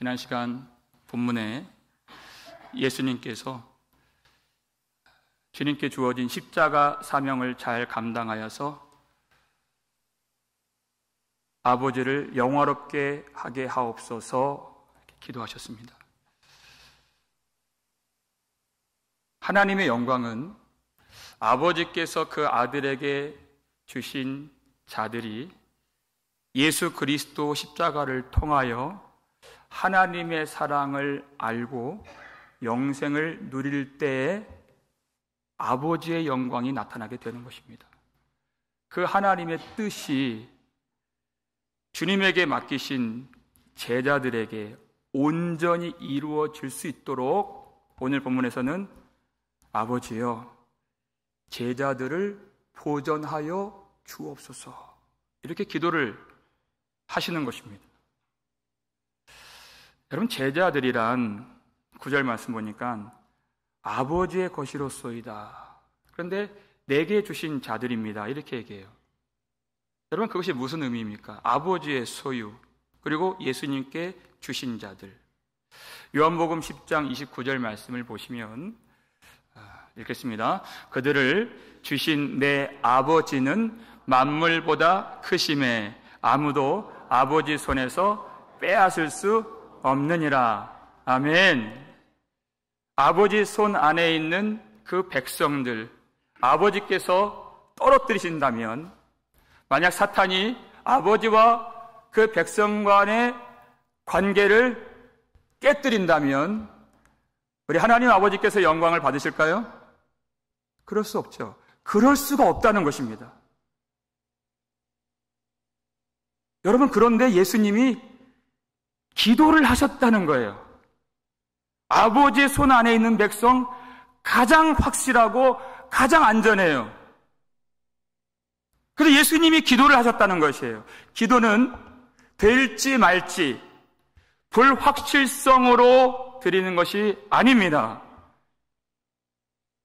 지난 시간 본문에 예수님께서 주님께 주어진 십자가 사명을 잘 감당하여서 아버지를 영화롭게 하게 하옵소서 기도하셨습니다. 하나님의 영광은 아버지께서 그 아들에게 주신 자들이 예수 그리스도 십자가를 통하여 하나님의 사랑을 알고 영생을 누릴 때에 아버지의 영광이 나타나게 되는 것입니다. 그 하나님의 뜻이 주님에게 맡기신 제자들에게 온전히 이루어질 수 있도록 오늘 본문에서는 아버지여 제자들을 보전하여 주옵소서 이렇게 기도를 하시는 것입니다. 여러분, 제자들이란 9절 말씀 보니까 아버지의 것이로소이다. 그런데 내게 주신 자들입니다. 이렇게 얘기해요. 여러분, 그것이 무슨 의미입니까? 아버지의 소유, 그리고 예수님께 주신 자들. 요한복음 10장 29절 말씀을 보시면 읽겠습니다. 그들을 주신 내 아버지는 만물보다 크심에 아무도 아버지 손에서 빼앗을 수 없느니라. 아멘. 아버지 손 안에 있는 그 백성들, 아버지께서 떨어뜨리신다면, 만약 사탄이 아버지와 그 백성 간의 관계를 깨뜨린다면 우리 하나님 아버지께서 영광을 받으실까요? 그럴 수 없죠. 그럴 수가 없다는 것입니다. 여러분, 그런데 예수님이 기도를 하셨다는 거예요. 아버지의 손 안에 있는 백성 가장 확실하고 가장 안전해요. 그래서 예수님이 기도를 하셨다는 것이에요. 기도는 될지 말지 불확실성으로 드리는 것이 아닙니다.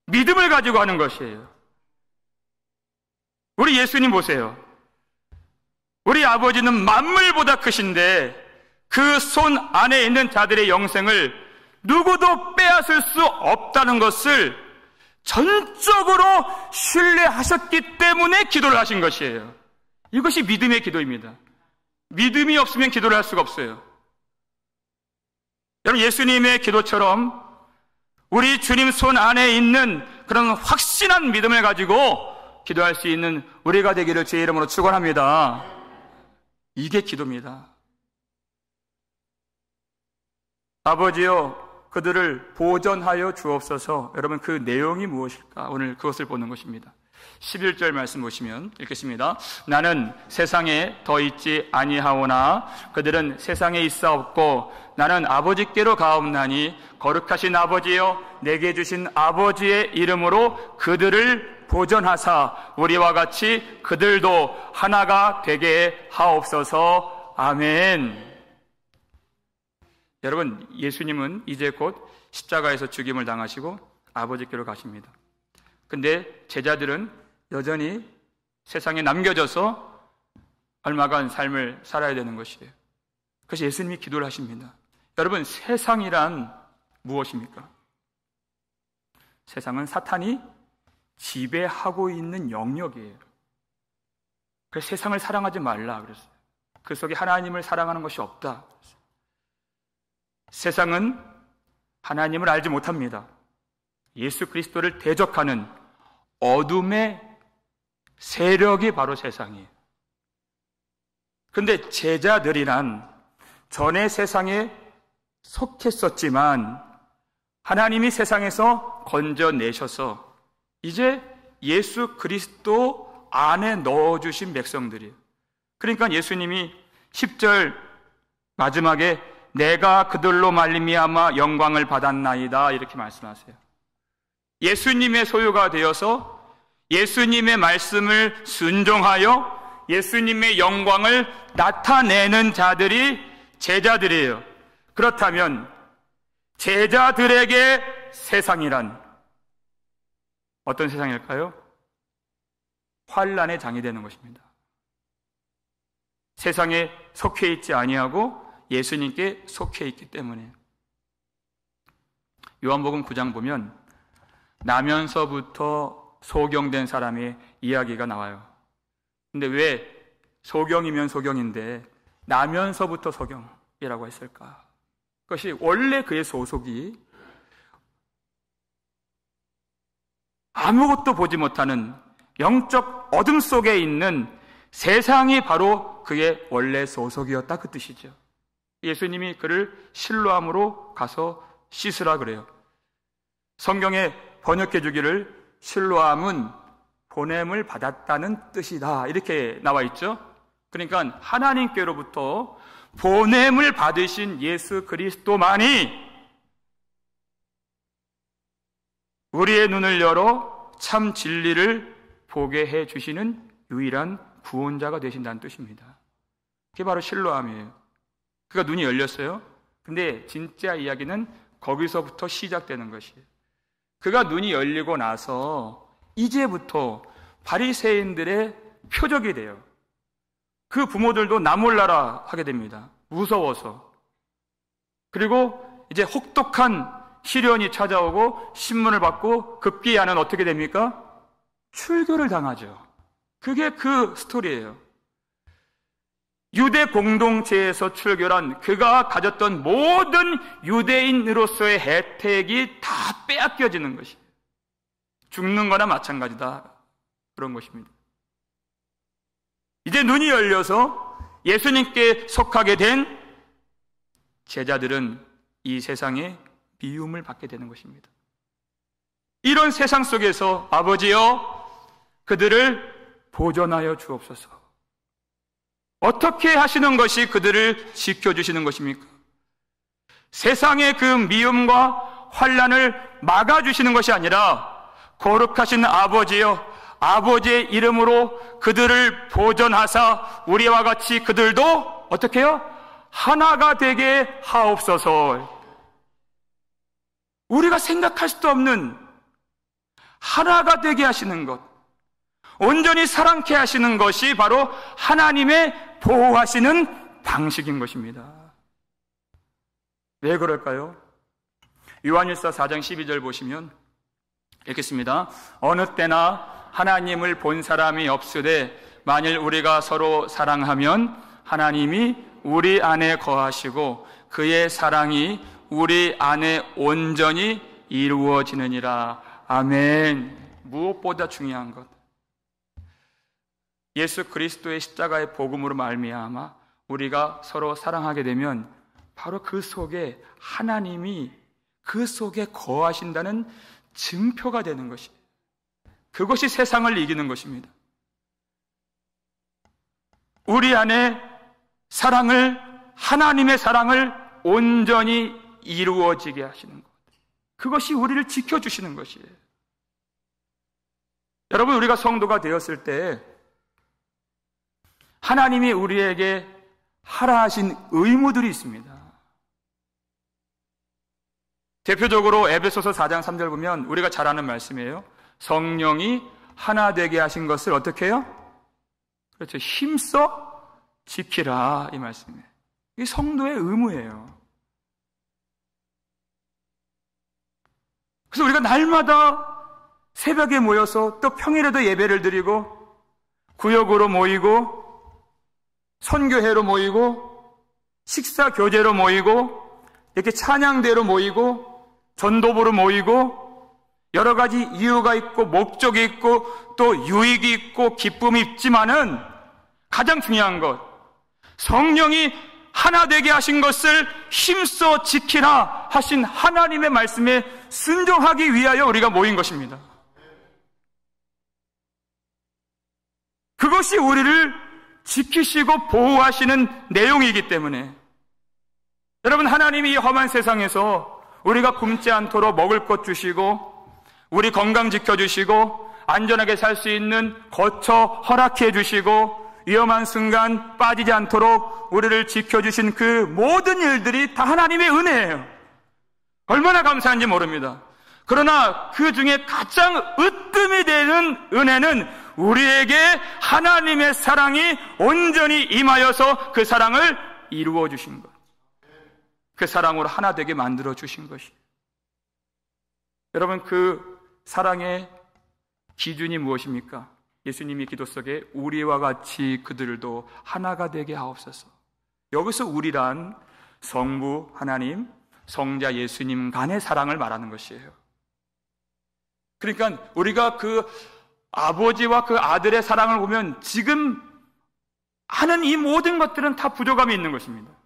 믿음을 가지고 하는 것이에요. 우리 예수님 보세요. 우리 아버지는 만물보다 크신데 그 손 안에 있는 자들의 영생을 누구도 빼앗을 수 없다는 것을 전적으로 신뢰하셨기 때문에 기도를 하신 것이에요. 이것이 믿음의 기도입니다. 믿음이 없으면 기도를 할 수가 없어요. 여러분, 예수님의 기도처럼 우리 주님 손 안에 있는 그런 확신한 믿음을 가지고 기도할 수 있는 우리가 되기를 주의 이름으로 축원합니다. 이게 기도입니다. 아버지여 그들을 보전하여 주옵소서. 여러분, 그 내용이 무엇일까? 오늘 그것을 보는 것입니다. 11절 말씀 보시면 읽겠습니다. 나는 세상에 더 있지 아니하오나 그들은 세상에 있사옵고 나는 아버지께로 가옵나니 거룩하신 아버지여 내게 주신 아버지의 이름으로 그들을 보전하사 우리와 같이 그들도 하나가 되게 하옵소서. 아멘. 여러분, 예수님은 이제 곧 십자가에서 죽임을 당하시고 아버지께로 가십니다. 근데 제자들은 여전히 세상에 남겨져서 얼마간 삶을 살아야 되는 것이에요. 그래서 예수님이 기도를 하십니다. 여러분, 세상이란 무엇입니까? 세상은 사탄이 지배하고 있는 영역이에요. 그래서 세상을 사랑하지 말라 그랬어요. 그 속에 하나님을 사랑하는 것이 없다. 세상은 하나님을 알지 못합니다. 예수 그리스도를 대적하는 어둠의 세력이 바로 세상이에요. 그런데 제자들이란 전에 세상에 속했었지만 하나님이 세상에서 건져내셔서 이제 예수 그리스도 안에 넣어주신 백성들이에요. 그러니까 예수님이 10절 마지막에 내가 그들로 말미암아 영광을 받았나이다 이렇게 말씀하세요. 예수님의 소유가 되어서 예수님의 말씀을 순종하여 예수님의 영광을 나타내는 자들이 제자들이에요. 그렇다면 제자들에게 세상이란 어떤 세상일까요? 환난의 장이 되는 것입니다. 세상에 속해 있지 아니하고 예수님께 속해 있기 때문에. 요한복음 9장 보면 나면서부터 소경된 사람의 이야기가 나와요. 근데 왜 소경이면 소경인데 나면서부터 소경이라고 했을까? 그것이 원래 그의 소속이 아무것도 보지 못하는 영적 어둠 속에 있는 세상이 바로 그의 원래 소속이었다, 그 뜻이죠. 예수님이 그를 실로암으로 가서 씻으라 그래요. 성경에 번역해 주기를 실로암은 보냄을 받았다는 뜻이다, 이렇게 나와 있죠. 그러니까 하나님께로부터 보냄을 받으신 예수 그리스도만이 우리의 눈을 열어 참 진리를 보게 해 주시는 유일한 구원자가 되신다는 뜻입니다. 그게 바로 실로암이에요. 그가 눈이 열렸어요. 근데 진짜 이야기는 거기서부터 시작되는 것이에요. 그가 눈이 열리고 나서 이제부터 바리새인들의 표적이 돼요. 그 부모들도 나 몰라라 하게 됩니다. 무서워서. 그리고 이제 혹독한 시련이 찾아오고 신문을 받고 급기야는 어떻게 됩니까? 출교를 당하죠. 그게 그 스토리예요. 유대 공동체에서 출교란 그가 가졌던 모든 유대인으로서의 혜택이 다 빼앗겨지는 것이에요. 죽는 거나 마찬가지다, 그런 것입니다. 이제 눈이 열려서 예수님께 속하게 된 제자들은 이 세상에 미움을 받게 되는 것입니다. 이런 세상 속에서 아버지여 그들을 보존하여 주옵소서. 어떻게 하시는 것이 그들을 지켜주시는 것입니까? 세상의 그 미움과 환난을 막아주시는 것이 아니라 거룩하신 아버지여 아버지의 이름으로 그들을 보존하사 우리와 같이 그들도 어떻게 해요? 하나가 되게 하옵소서. 우리가 생각할 수도 없는 하나가 되게 하시는 것, 온전히 사랑케 하시는 것이 바로 하나님의 보호하시는 방식인 것입니다. 왜 그럴까요? 요한일서 4장 12절 보시면 읽겠습니다. 어느 때나 하나님을 본 사람이 없으되 만일 우리가 서로 사랑하면 하나님이 우리 안에 거하시고 그의 사랑이 우리 안에 온전히 이루어지느니라. 아멘. 무엇보다 중요한 것, 예수 그리스도의 십자가의 복음으로 말미암아 우리가 서로 사랑하게 되면 바로 그 속에 하나님이 그 속에 거하신다는 증표가 되는 것이에요. 그것이 세상을 이기는 것입니다. 우리 안에 사랑을, 하나님의 사랑을 온전히 이루어지게 하시는 것, 그것이 우리를 지켜주시는 것이에요. 여러분, 우리가 성도가 되었을 때 하나님이 우리에게 하라 하신 의무들이 있습니다. 대표적으로 에베소서 4장 3절 보면 우리가 잘 아는 말씀이에요. 성령이 하나 되게 하신 것을 어떻게 해요? 그렇죠. 힘써 지키라, 이 말씀이에요. 이게 성도의 의무예요. 그래서 우리가 날마다 새벽에 모여서 또 평일에도 예배를 드리고 구역으로 모이고 선교회로 모이고 식사 교제로 모이고 이렇게 찬양대로 모이고 전도부로 모이고 여러 가지 이유가 있고 목적이 있고 또 유익이 있고 기쁨이 있지만은 가장 중요한 것, 성령이 하나 되게 하신 것을 힘써 지키라 하신 하나님의 말씀에 순종하기 위하여 우리가 모인 것입니다. 그것이 우리를 지키시고 보호하시는 내용이기 때문에 여러분, 하나님이 이 험한 세상에서 우리가 굶지 않도록 먹을 것 주시고 우리 건강 지켜주시고 안전하게 살 수 있는 거처 허락해 주시고 위험한 순간 빠지지 않도록 우리를 지켜주신 그 모든 일들이 다 하나님의 은혜예요. 얼마나 감사한지 모릅니다. 그러나 그 중에 가장 으뜸이 되는 은혜는 우리에게 하나님의 사랑이 온전히 임하여서 그 사랑을 이루어 주신 것. 그 사랑으로 하나 되게 만들어 주신 것이. 여러분, 그 사랑의 기준이 무엇입니까? 예수님이 기도 속에 우리와 같이 그들도 하나가 되게 하옵소서. 여기서 우리란 성부 하나님, 성자 예수님 간의 사랑을 말하는 것이에요. 그러니까 우리가 그 아버지와 그 아들의 사랑을 보면 지금 하는 이 모든 것들은 다 부족함이 있는 것입니다.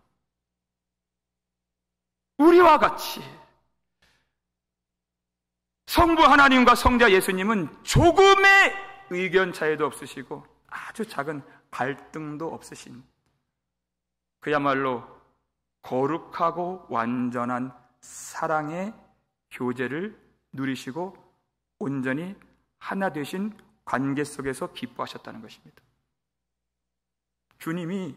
우리와 같이 성부 하나님과 성자 예수님은 조금의 의견 차이도 없으시고 아주 작은 갈등도 없으신, 그야말로 거룩하고 완전한 사랑의 교제를 누리시고 온전히 하나 되신 관계 속에서 기뻐하셨다는 것입니다. 주님이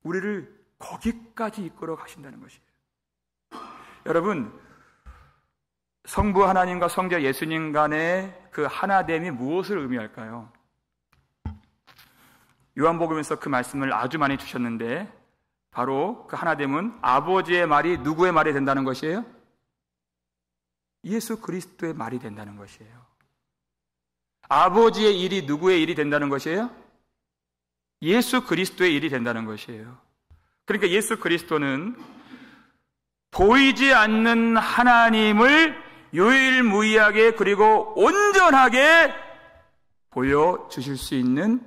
우리를 거기까지 이끌어 가신다는 것이에요. 여러분, 성부 하나님과 성자 예수님 간의 그 하나됨이 무엇을 의미할까요? 요한복음에서 그 말씀을 아주 많이 주셨는데, 바로 그 하나됨은 아버지의 말이 누구의 말이 된다는 것이에요? 예수 그리스도의 말이 된다는 것이에요. 아버지의 일이 누구의 일이 된다는 것이에요? 예수 그리스도의 일이 된다는 것이에요. 그러니까 예수 그리스도는 보이지 않는 하나님을 유일무이하게 그리고 온전하게 보여주실 수 있는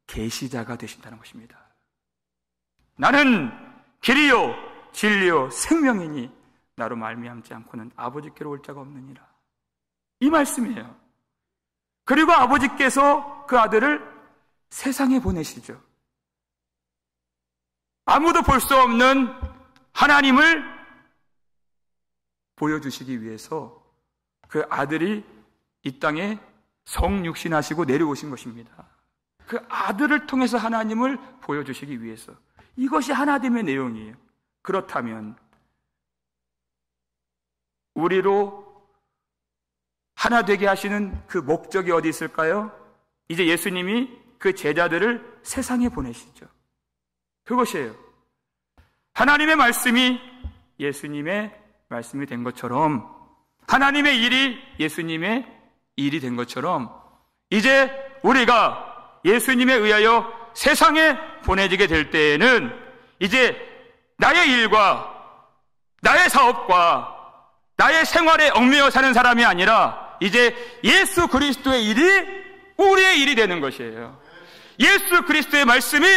계시자가 되신다는 것입니다. 나는 길이요 진리요 생명이니 나로 말미암지 않고는 아버지께로 올 자가 없느니라. 이 말씀이에요. 그리고 아버지께서 그 아들을 세상에 보내시죠. 아무도 볼 수 없는 하나님을 보여주시기 위해서 그 아들이 이 땅에 성육신하시고 내려오신 것입니다. 그 아들을 통해서 하나님을 보여주시기 위해서. 이것이 하나됨의 내용이에요. 그렇다면 우리로 하나 되게 하시는 그 목적이 어디 있을까요? 이제 예수님이 그 제자들을 세상에 보내시죠. 그것이에요. 하나님의 말씀이 예수님의 말씀이 된 것처럼, 하나님의 일이 예수님의 일이 된 것처럼, 이제 우리가 예수님에 의하여 세상에 보내지게 될 때에는 이제 나의 일과 나의 사업과 나의 생활에 얽매여 사는 사람이 아니라 이제 예수 그리스도의 일이 우리의 일이 되는 것이에요. 예수 그리스도의 말씀이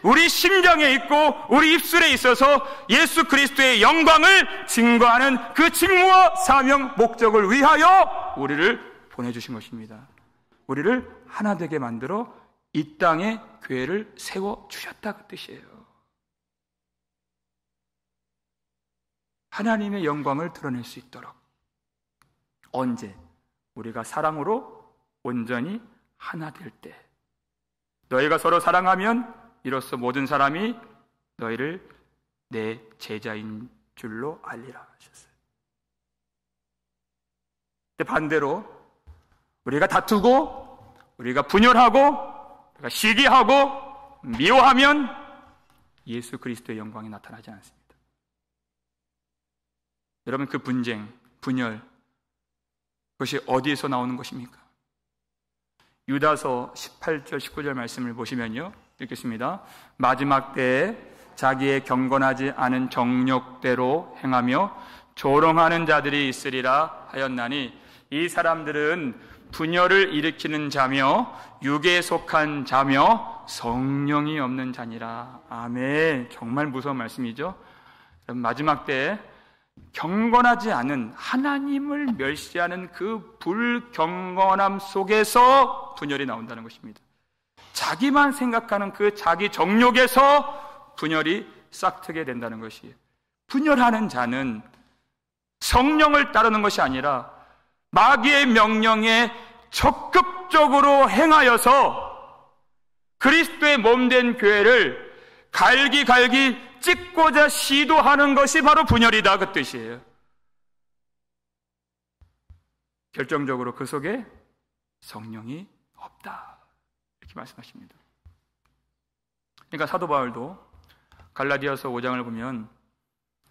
우리 심장에 있고 우리 입술에 있어서 예수 그리스도의 영광을 증거하는 그 직무와 사명, 목적을 위하여 우리를 보내주신 것입니다. 우리를 하나 되게 만들어 이 땅에 교회를 세워주셨다, 그 뜻이에요. 하나님의 영광을 드러낼 수 있도록. 언제? 우리가 사랑으로 온전히 하나 될 때. 너희가 서로 사랑하면 이로써 모든 사람이 너희를 내 제자인 줄로 알리라 하셨어요. 근데 반대로 우리가 다투고 우리가 분열하고 우리가 시기하고 미워하면 예수 그리스도의 영광이 나타나지 않습니다. 여러분, 그 분쟁, 분열, 그것이 어디에서 나오는 것입니까? 유다서 18절 19절 말씀을 보시면요, 읽겠습니다. 마지막 때에 자기의 경건하지 않은 정욕대로 행하며 조롱하는 자들이 있으리라 하였나니, 이 사람들은 분열을 일으키는 자며 육에 속한 자며 성령이 없는 자니라. 아멘. 정말 무서운 말씀이죠. 마지막 때에 경건하지 않은, 하나님을 멸시하는 그 불경건함 속에서 분열이 나온다는 것입니다. 자기만 생각하는 그 자기 정욕에서 분열이 싹트게 된다는 것이에요. 분열하는 자는 성령을 따르는 것이 아니라 마귀의 명령에 적극적으로 행하여서 그리스도의 몸된 교회를 갈기갈기 찍고자 시도하는 것이 바로 분열이다, 그 뜻이에요. 결정적으로 그 속에 성령이 없다, 이렇게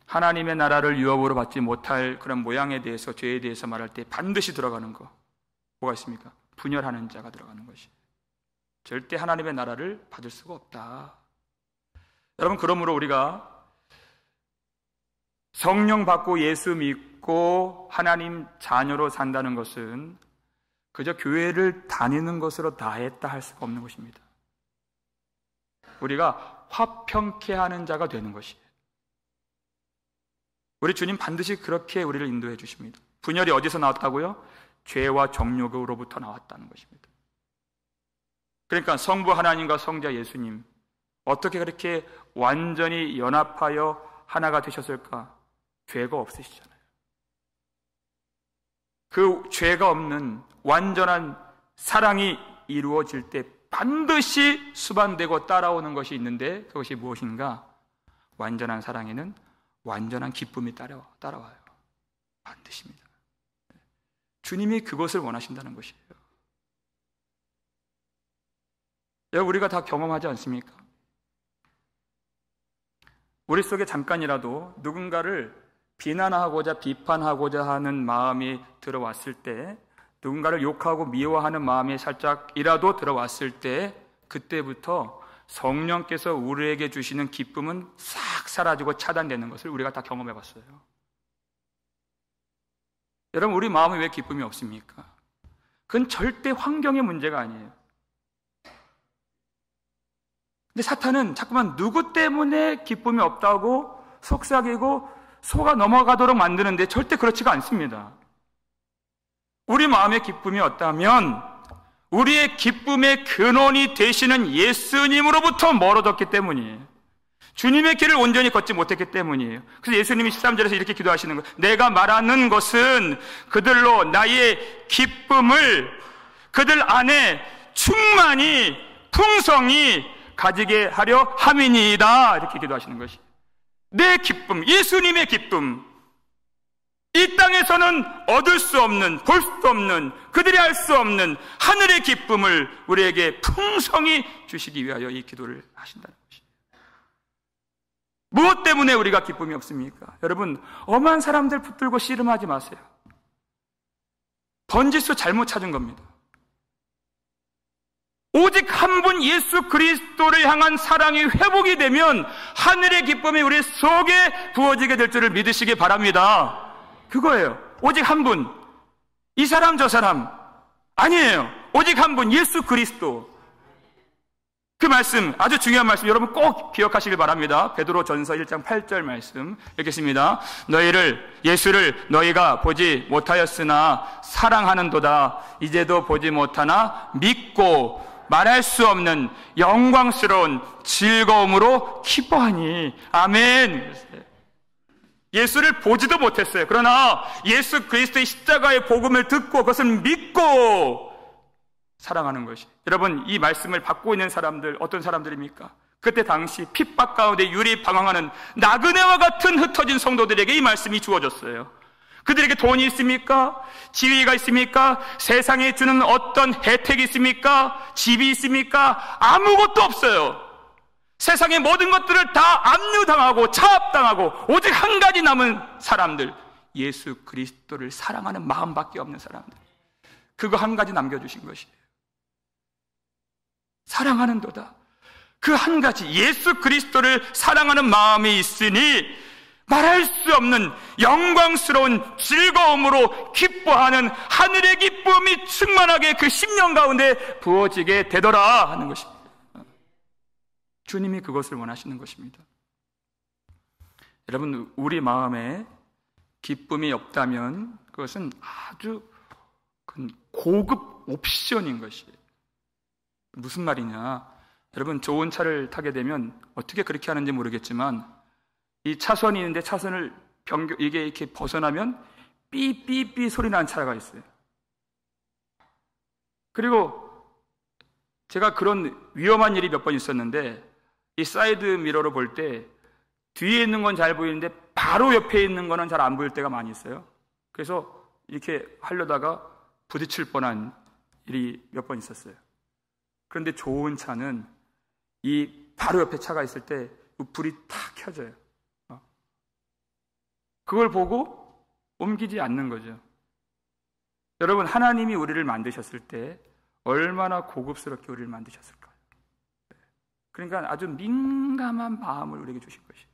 하나님의 나라를 유업으로 받지 못할 그런 모양에 대해서, 죄에 대해서 말할 때 반드시 들어가는 거 뭐가 있습니까? 분열하는 자가 들어가는 것이. 절대 하나님의 나라를 받을 수가 없다. 여러분, 그러므로 우리가 성령 받고 예수 믿고 하나님 자녀로 산다는 것은 그저 교회를 다니는 것으로 다했다 할 수가 없는 것입니다. 우리가 화평케 하는 자가 되는 것이에요. 우리 주님 반드시 그렇게 우리를 인도해 주십니다. 분열이 어디서 나왔다고요? 죄와 정욕으로부터 나왔다는 것입니다. 그러니까 성부 하나님과 성자 예수님, 어떻게 그렇게 완전히 연합하여 하나가 되셨을까? 죄가 없으시잖아요. 그 죄가 없는 완전한 사랑이 이루어질 때 반드시 수반되고 따라오는 것이 있는데, 그것이 무엇인가? 완전한 사랑에는 완전한 기쁨이 따라와요. 반드시입니다. 주님이 그것을 원하신다는 것이에요. 여러분, 우리가 다 경험하지 않습니까? 우리 속에 잠깐이라도 누군가를 비난하고자 비판하고자 하는 마음이 들어왔을 때, 누군가를 욕하고 미워하는 마음이 살짝이라도 들어왔을 때, 그때부터 성령께서 우리에게 주시는 기쁨은 싹 사라지고 차단되는 것을 우리가 다 경험해 봤어요. 여러분, 우리 마음에 왜 기쁨이 없습니까? 그건 절대 환경의 문제가 아니에요. 근데 사탄은 자꾸만 누구 때문에 기쁨이 없다고 속삭이고 속아 넘어가도록 만드는데 절대 그렇지가 않습니다. 우리 마음에 기쁨이 없다면 우리의 기쁨의 근원이 되시는 예수님으로부터 멀어졌기 때문이에요. 주님의 길을 온전히 걷지 못했기 때문이에요. 그래서 예수님이 13절에서 이렇게 기도하시는 거예요. 내가 말하는 것은 그들로 나의 기쁨을 그들 안에 충만히 풍성히 가지게 하려 함이니이다. 이렇게 기도하시는 것이 내 기쁨, 예수님의 기쁨, 이 땅에서는 얻을 수 없는, 볼 수 없는, 그들이 알 수 없는 하늘의 기쁨을 우리에게 풍성히 주시기 위하여 이 기도를 하신다는 것입니다. 무엇 때문에 우리가 기쁨이 없습니까? 여러분, 엄한 사람들 붙들고 씨름하지 마세요. 번지수 잘못 찾은 겁니다. 오직 한 분 예수 그리스도를 향한 사랑이 회복이 되면 하늘의 기쁨이 우리 속에 부어지게 될 줄을 믿으시기 바랍니다. 그거예요. 오직 한 분, 이 사람 저 사람 아니에요. 오직 한 분, 예수 그리스도. 그 말씀, 아주 중요한 말씀 여러분 꼭 기억하시길 바랍니다. 베드로전서 1장 8절 말씀 읽겠습니다. 예수를 너희가 보지 못하였으나 사랑하는도다. 이제도 보지 못하나 믿고 말할 수 없는 영광스러운 즐거움으로 기뻐하니. 아멘. 예수를 보지도 못했어요. 그러나 예수 그리스도의 십자가의 복음을 듣고 그것을 믿고 사랑하는 것이. 여러분, 이 말씀을 받고 있는 사람들 어떤 사람들입니까? 그때 당시 핍박 가운데 유리방황하는 나그네와 같은 흩어진 성도들에게 이 말씀이 주어졌어요. 그들에게 돈이 있습니까? 지위가 있습니까? 세상에 주는 어떤 혜택이 있습니까? 집이 있습니까? 아무것도 없어요. 세상의 모든 것들을 다 압류당하고 차압당하고 오직 한 가지 남은 사람들, 예수 그리스도를 사랑하는 마음밖에 없는 사람들, 그거 한 가지 남겨주신 것이에요. 사랑하는도다. 그 한 가지, 예수 그리스도를 사랑하는 마음이 있으니 말할 수 없는 영광스러운 즐거움으로 기뻐하는 하늘의 기쁨이 충만하게 그 심령 가운데 부어지게 되더라 하는 것입니다. 주님이 그것을 원하시는 것입니다. 여러분, 우리 마음에 기쁨이 없다면 그것은 아주 고급 옵션인 것이에요. 무슨 말이냐? 여러분, 좋은 차를 타게 되면 어떻게 그렇게 하는지 모르겠지만 이 차선이 있는데 차선을 이게 이렇게 벗어나면 삐삐삐 소리 나는 차가 있어요. 그리고 제가 그런 위험한 일이 몇 번 있었는데, 이 사이드 미러로 볼 때 뒤에 있는 건 잘 보이는데 바로 옆에 있는 거는 잘 안 보일 때가 많이 있어요. 그래서 이렇게 하려다가 부딪힐 뻔한 일이 몇 번 있었어요. 그런데 좋은 차는 이 바로 옆에 차가 있을 때 불이 탁 켜져요. 그걸 보고 옮기지 않는 거죠. 여러분, 하나님이 우리를 만드셨을 때 얼마나 고급스럽게 우리를 만드셨을까요? 그러니까 아주 민감한 마음을 우리에게 주신 것이에요.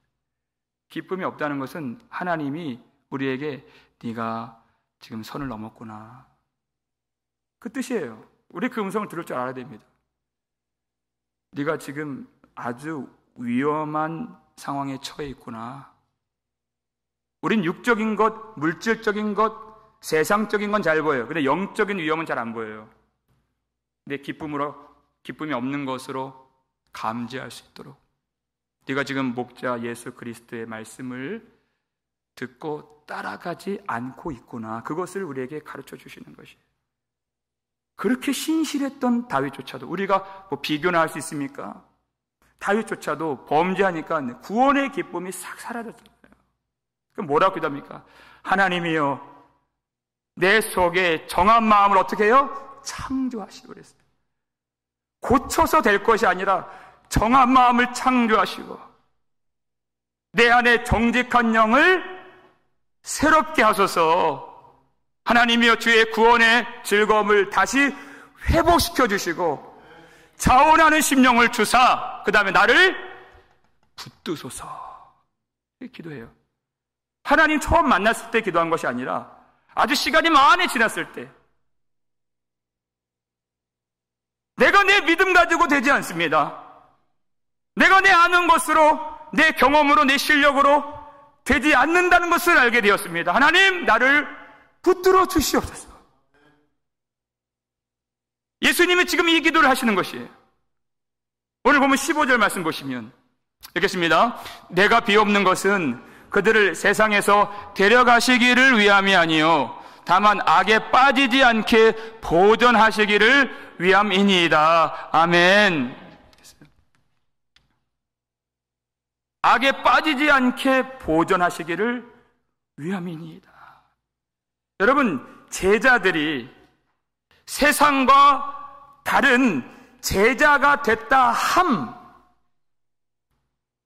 기쁨이 없다는 것은 하나님이 우리에게 네가 지금 선을 넘었구나, 그 뜻이에요. 우리 그 음성을 들을 줄 알아야 됩니다. 네가 지금 아주 위험한 상황에 처해 있구나. 우린 육적인 것, 물질적인 것, 세상적인 건 잘 보여요. 근데 영적인 위험은 잘 안 보여요. 내 기쁨이 없는 것으로 감지할 수 있도록 네가 지금 목자 예수 그리스도의 말씀을 듣고 따라가지 않고 있구나, 그것을 우리에게 가르쳐 주시는 것이에요. 그렇게 신실했던 다윗조차도, 우리가 뭐 비교나 할 수 있습니까? 다윗조차도 범죄하니까 구원의 기쁨이 싹 사라졌잖아요. 그럼 뭐라고 기도합니까? 하나님이여, 내 속에 정한 마음을 어떻게 해요? 창조하시고 그랬어요. 고쳐서 될 것이 아니라 정한 마음을 창조하시고 내 안에 정직한 영을 새롭게 하소서. 하나님이여, 주의 구원의 즐거움을 다시 회복시켜 주시고 자원하는 심령을 주사 그 다음에 나를 붙드소서. 이렇게 기도해요. 하나님 처음 만났을 때 기도한 것이 아니라 아주 시간이 많이 지났을 때. 내가 내 믿음 가지고 되지 않습니다. 내가 내 아는 것으로, 내 경험으로, 내 실력으로 되지 않는다는 것을 알게 되었습니다. 하나님, 나를 붙들어 주시옵소서. 예수님이 지금 이 기도를 하시는 것이에요. 오늘 보면 15절 말씀 보시면 읽겠습니다. 내가 비옵는 것은 그들을 세상에서 데려가시기를 위함이 아니요 다만 악에 빠지지 않게 보존하시기를 위함이니이다. 아멘. 악에 빠지지 않게 보존하시기를 위함이니이다. 여러분, 제자들이 세상과 다른 제자가 됐다 함,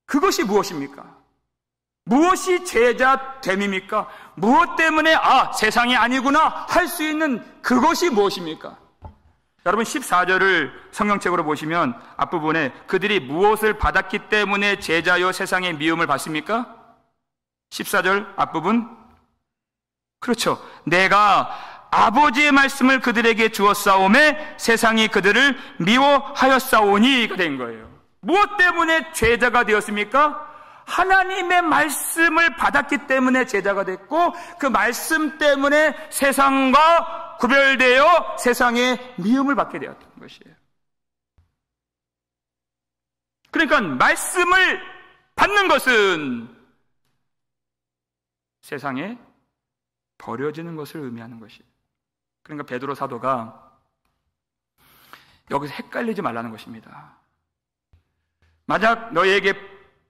그것이 무엇입니까? 무엇이 제자됨입니까? 무엇 때문에 세상이 아니구나 할 수 있는 그것이 무엇입니까? 여러분, 14절을 성경책으로 보시면 앞부분에 그들이 무엇을 받았기 때문에 제자요 세상의 미움을 받습니까? 14절 앞부분, 그렇죠. 내가 아버지의 말씀을 그들에게 주었사오매 세상이 그들을 미워하였사오니가 된 거예요. 무엇 때문에 제자가 되었습니까? 하나님의 말씀을 받았기 때문에 제자가 됐고, 그 말씀 때문에 세상과 구별되어 세상의 미움을 받게 되었던 것이에요. 그러니까 말씀을 받는 것은 세상에 버려지는 것을 의미하는 것이에요. 그러니까 베드로 사도가 여기서 헷갈리지 말라는 것입니다. 만약 너희에게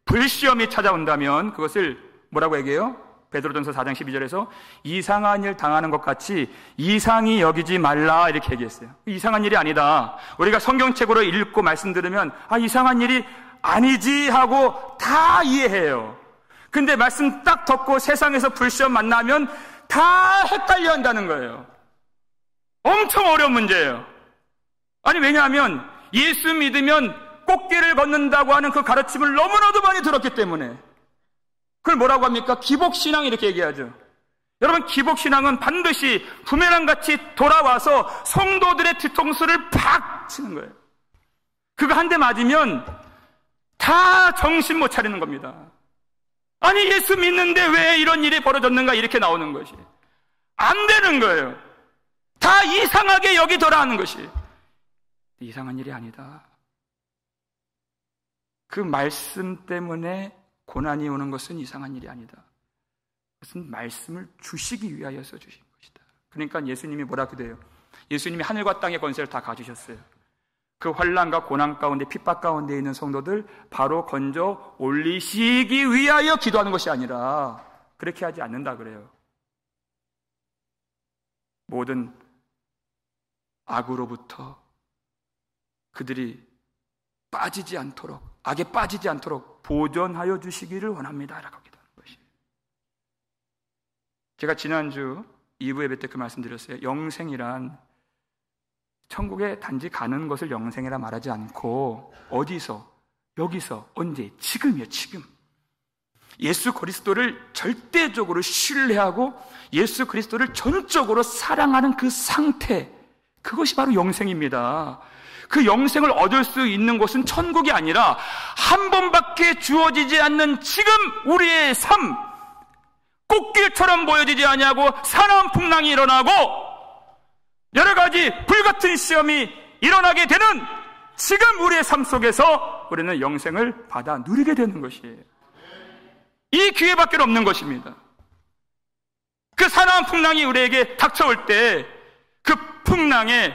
불시험이 찾아온다면 그것을 뭐라고 얘기해요? 베드로전서 4장 12절에서 이상한 일 당하는 것 같이 이상히 여기지 말라, 이렇게 얘기했어요. 이상한 일이 아니다. 우리가 성경책으로 읽고 말씀 들으면 이상한 일이 아니지 하고 다 이해해요. 근데 말씀 딱 듣고 세상에서 불시험 만나면 다 헷갈려 한다는 거예요. 엄청 어려운 문제예요. 아니, 왜냐하면 예수 믿으면 꽃길을 걷는다고 하는 그 가르침을 너무나도 많이 들었기 때문에. 그걸 뭐라고 합니까? 기복신앙, 이렇게 얘기하죠. 여러분, 기복신앙은 반드시 부메랑같이 돌아와서 성도들의 뒤통수를 팍 치는 거예요. 그거 한 대 맞으면 다 정신 못 차리는 겁니다. 아니, 예수 믿는데 왜 이런 일이 벌어졌는가, 이렇게 나오는 것이 안 되는 거예요. 다 이상하게 여기더라 하는 것이. 이상한 일이 아니다. 그 말씀 때문에 고난이 오는 것은 이상한 일이 아니다. 그것은 말씀을 주시기 위하여서 주신 것이다. 그러니까 예수님이 뭐라고 해요? 예수님이 하늘과 땅의 권세를 다 가지셨어요. 그 환난과 고난 가운데, 핍박 가운데 있는 성도들 바로 건져 올리시기 위하여 기도하는 것이 아니라 그렇게 하지 않는다 그래요. 모든 악으로부터 그들이 빠지지 않도록, 악에 빠지지 않도록 보존하여 주시기를 원합니다 라고 기도하는 것이에요. 제가 지난주 2부 예배 때 그 말씀드렸어요. 영생이란 천국에 단지 가는 것을 영생이라 말하지 않고 어디서, 여기서, 언제, 지금이요, 지금. 예수 그리스도를 절대적으로 신뢰하고 예수 그리스도를 전적으로 사랑하는 그 상태, 그것이 바로 영생입니다. 그 영생을 얻을 수 있는 곳은 천국이 아니라 한 번밖에 주어지지 않는 지금 우리의 삶, 꽃길처럼 보여지지 아니하고 산업풍랑이 일어나고 여러 가지 불같은 시험이 일어나게 되는 지금 우리의 삶 속에서 우리는 영생을 받아 누리게 되는 것이에요. 이 기회밖에 없는 것입니다. 그 산업풍랑이 우리에게 닥쳐올 때 그 풍랑에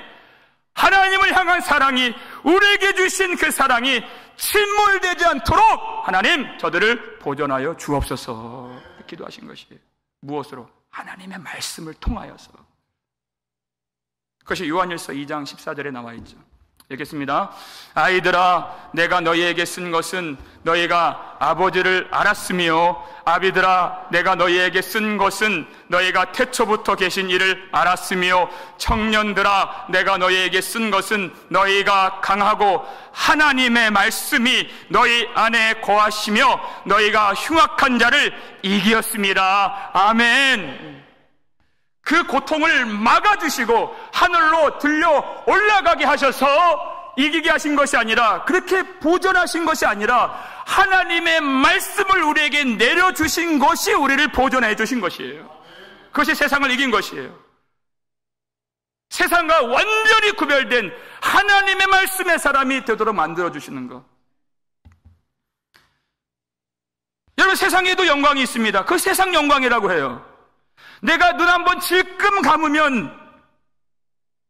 하나님을 향한 사랑이, 우리에게 주신 그 사랑이 침몰되지 않도록 하나님 저들을 보존하여 주옵소서 기도하신 것이에요. 무엇으로? 하나님의 말씀을 통하여서. 그것이 요한일서 2장 14절에 나와 있죠. 읽겠습니다. 아이들아, 내가 너희에게 쓴 것은 너희가 아버지를 알았으며, 아비들아, 내가 너희에게 쓴 것은 너희가 태초부터 계신 이를 알았으며, 청년들아, 내가 너희에게 쓴 것은 너희가 강하고 하나님의 말씀이 너희 안에 거하시며 너희가 흉악한 자를 이기었습니다. 아멘. 그 고통을 막아주시고 하늘로 들려 올라가게 하셔서 이기게 하신 것이 아니라, 그렇게 보존하신 것이 아니라 하나님의 말씀을 우리에게 내려주신 것이 우리를 보존해 주신 것이에요. 그것이 세상을 이긴 것이에요. 세상과 완전히 구별된 하나님의 말씀의 사람이 되도록 만들어주시는 것. 여러분, 세상에도 영광이 있습니다. 그 세상 영광이라고 해요. 내가 눈 한번 질끔 감으면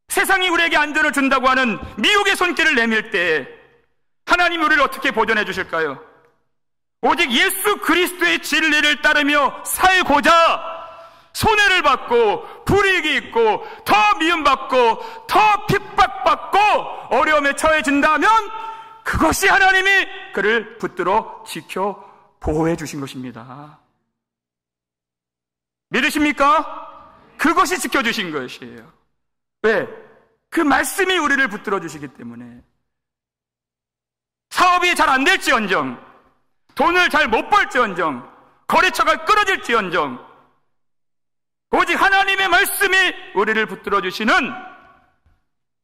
세상이 우리에게 안전을 준다고 하는 미혹의 손길을 내밀 때 하나님 우리를 어떻게 보존해 주실까요? 오직 예수 그리스도의 진리를 따르며 살고자 손해를 받고 불이익이 있고 더 미움받고 더 핍박받고 어려움에 처해진다면 그것이 하나님이 그를 붙들어 지켜 보호해 주신 것입니다. 믿으십니까? 그것이 지켜주신 것이에요. 왜? 그 말씀이 우리를 붙들어 주시기 때문에. 사업이 잘 안 될지언정, 돈을 잘 못 벌지언정, 거래처가 끊어질지언정, 오직 하나님의 말씀이 우리를 붙들어 주시는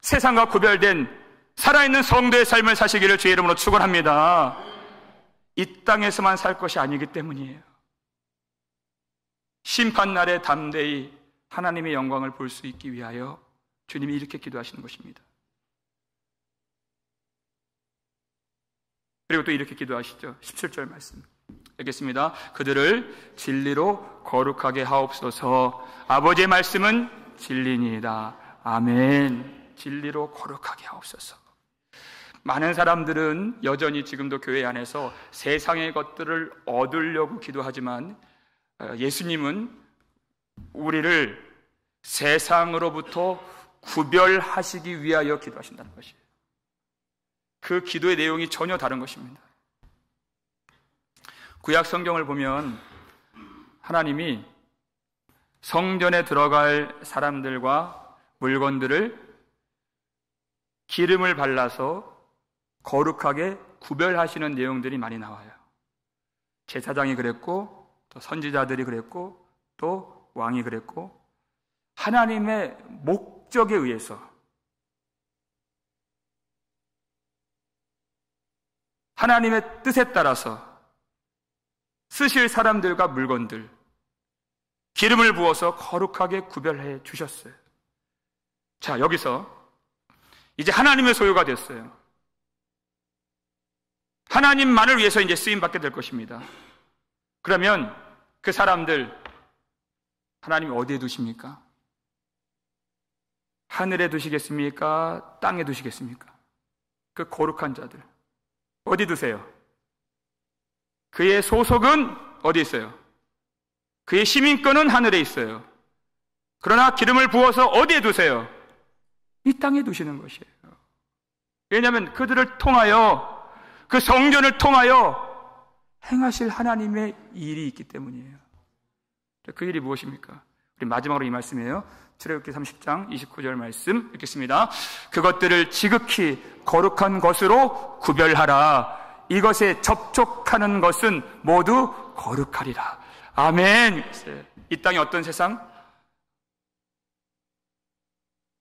세상과 구별된 살아있는 성도의 삶을 사시기를 주의 이름으로 축원합니다. 이 땅에서만 살 것이 아니기 때문이에요. 심판날에 담대히 하나님의 영광을 볼 수 있기 위하여 주님이 이렇게 기도하시는 것입니다. 그리고 또 이렇게 기도하시죠. 17절 말씀 읽겠습니다. 그들을 진리로 거룩하게 하옵소서. 아버지의 말씀은 진리니이다. 아멘. 진리로 거룩하게 하옵소서. 많은 사람들은 여전히 지금도 교회 안에서 세상의 것들을 얻으려고 기도하지만 예수님은 우리를 세상으로부터 구별하시기 위하여 기도하신다는 것이에요. 그 기도의 내용이 전혀 다른 것입니다. 구약 성경을 보면 하나님이 성전에 들어갈 사람들과 물건들을 기름을 발라서 거룩하게 구별하시는 내용들이 많이 나와요. 제사장이 그랬고, 또 선지자들이 그랬고, 또 왕이 그랬고, 하나님의 목적에 의해서 하나님의 뜻에 따라서 쓰실 사람들과 물건들 기름을 부어서 거룩하게 구별해 주셨어요. 자, 여기서 이제 하나님의 소유가 됐어요. 하나님만을 위해서 이제 쓰임받게 될 것입니다. 그러면 그 사람들 하나님이 어디에 두십니까? 하늘에 두시겠습니까? 땅에 두시겠습니까? 그 거룩한 자들 어디 두세요? 그의 소속은 어디 있어요? 그의 시민권은 하늘에 있어요. 그러나 기름을 부어서 어디에 두세요? 이 땅에 두시는 것이에요. 왜냐하면 그들을 통하여, 그 성전을 통하여 행하실 하나님의 일이 있기 때문이에요. 그 일이 무엇입니까? 우리 마지막으로 이 말씀이에요. 출애굽기 30장 29절 말씀 읽겠습니다. 그것들을 지극히 거룩한 것으로 구별하라. 이것에 접촉하는 것은 모두 거룩하리라. 아멘. 이 땅이 어떤 세상?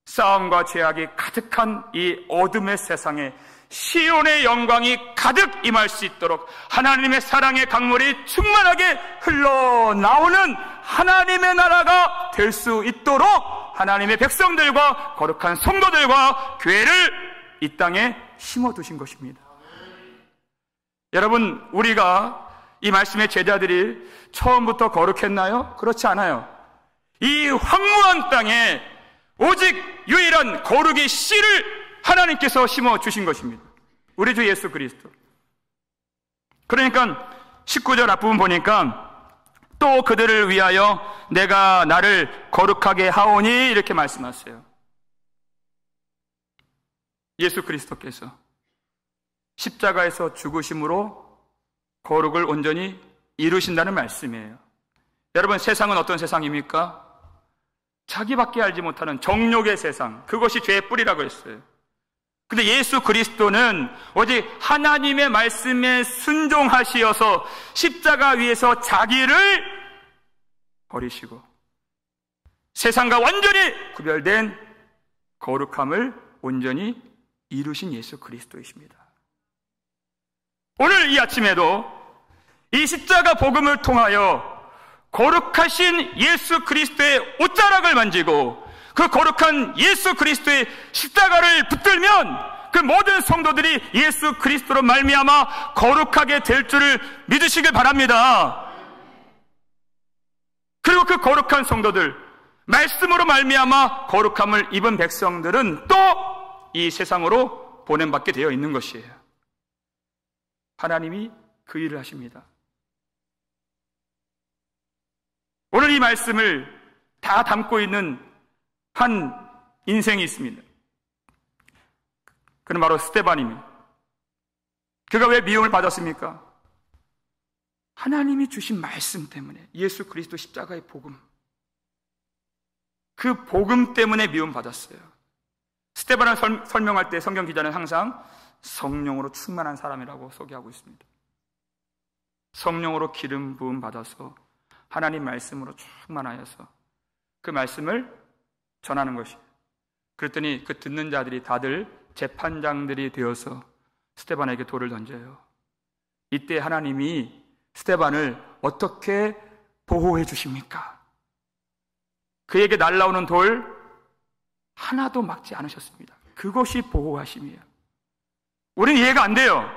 싸움과 죄악이 가득한 이 어둠의 세상에 시온의 영광이 가득 임할 수 있도록 하나님의 사랑의 강물이 충만하게 흘러나오는 하나님의 나라가 될 수 있도록 하나님의 백성들과 거룩한 성도들과 교회를 이 땅에 심어두신 것입니다. 여러분, 우리가 이 말씀의 제자들이 처음부터 거룩했나요? 그렇지 않아요. 이 황무한 땅에 오직 유일한 거룩의 씨를 하나님께서 심어주신 것입니다. 우리 주 예수 그리스도. 그러니까 19절 앞부분 보니까 또 그들을 위하여 내가 나를 거룩하게 하오니 이렇게 말씀하세요. 예수 그리스도께서 십자가에서 죽으심으로 거룩을 온전히 이루신다는 말씀이에요. 여러분, 세상은 어떤 세상입니까? 자기밖에 알지 못하는 정욕의 세상, 그것이 죄의 뿌리라고 했어요. 근데 예수 그리스도는 오직 하나님의 말씀에 순종하시어서 십자가 위에서 자기를 버리시고 세상과 완전히 구별된 거룩함을 온전히 이루신 예수 그리스도이십니다. 오늘 이 아침에도 이 십자가 복음을 통하여 거룩하신 예수 그리스도의 옷자락을 만지고 그 거룩한 예수 그리스도의 십자가를 붙들면 그 모든 성도들이 예수 그리스도로 말미암아 거룩하게 될 줄을 믿으시길 바랍니다. 그리고 그 거룩한 성도들, 말씀으로 말미암아 거룩함을 입은 백성들은 또 이 세상으로 보냄받게 되어 있는 것이에요. 하나님이 그 일을 하십니다. 오늘 이 말씀을 다 담고 있는 한 인생이 있습니다. 그는 바로 스데반입니다. 그가 왜 미움을 받았습니까? 하나님이 주신 말씀 때문에, 예수 그리스도 십자가의 복음, 그 복음 때문에 미움 받았어요. 스데반을 설명할 때 성경 기자는 항상 성령으로 충만한 사람이라고 소개하고 있습니다. 성령으로 기름 부음 받아서 하나님 말씀으로 충만하여서 그 말씀을 전하는 것이에요. 그랬더니 그 듣는 자들이 다들 재판장들이 되어서 스데반에게 돌을 던져요. 이때 하나님이 스데반을 어떻게 보호해 주십니까? 그에게 날라오는 돌 하나도 막지 않으셨습니다. 그것이 보호하심이에요. 우리는 이해가 안 돼요.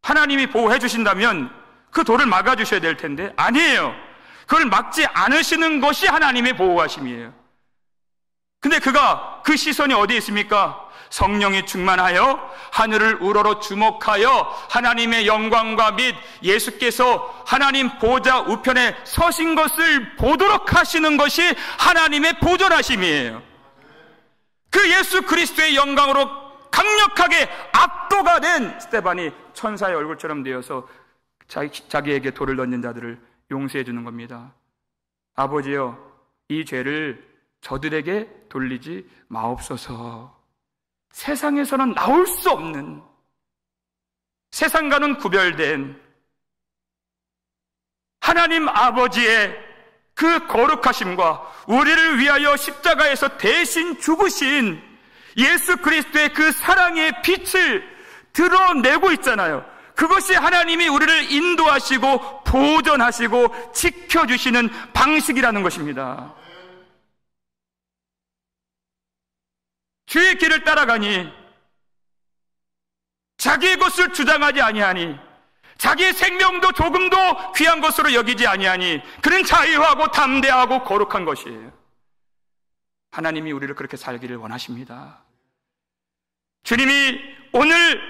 하나님이 보호해 주신다면 그 돌을 막아주셔야 될 텐데 아니에요. 그걸 막지 않으시는 것이 하나님의 보호하심이에요. 근데 그가 그 시선이 어디에 있습니까? 성령이 충만하여 하늘을 우러러 주목하여 하나님의 영광과 및 예수께서 하나님 보좌 우편에 서신 것을 보도록 하시는 것이 하나님의 보존하심이에요. 그 예수 그리스도의 영광으로 강력하게 압도가 된 스데반이 천사의 얼굴처럼 되어서 자기에게 돌을 던진 자들을 용서해 주는 겁니다. 아버지여, 이 죄를 저들에게 돌리지 마옵소서. 세상에서는 나올 수 없는, 세상과는 구별된 하나님 아버지의 그 거룩하심과 우리를 위하여 십자가에서 대신 죽으신 예수 그리스도의 그 사랑의 빛을 드러내고 있잖아요. 그것이 하나님이 우리를 인도하시고 보존하시고 지켜주시는 방식이라는 것입니다. 주의 길을 따라가니 자기의 것을 주장하지 아니하니 자기의 생명도 조금도 귀한 것으로 여기지 아니하니 그는 자유하고 담대하고 거룩한 것이에요. 하나님이 우리를 그렇게 살기를 원하십니다. 주님이 오늘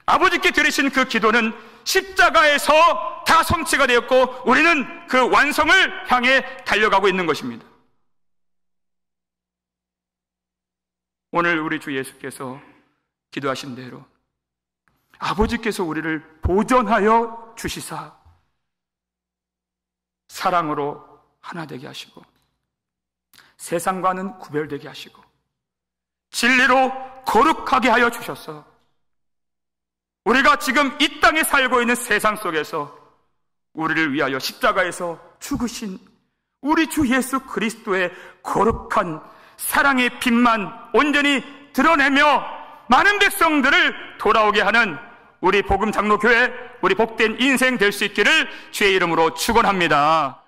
아버지께 드리신 그 기도는 십자가에서 다 성취가 되었고 우리는 그 완성을 향해 달려가고 있는 것입니다. 오늘 우리 주 예수께서 기도하신 대로 아버지께서 우리를 보존하여 주시사 사랑으로 하나 되게 하시고 세상과는 구별되게 하시고 진리로 거룩하게 하여 주셔서 우리가 지금 이 땅에 살고 있는 세상 속에서 우리를 위하여 십자가에서 죽으신 우리 주 예수 그리스도의 거룩한 사랑의 빛만 온전히 드러내며 많은 백성들을 돌아오게 하는 우리 복음 장로교회, 우리 복된 인생 될 수 있기를 주의 이름으로 축원합니다.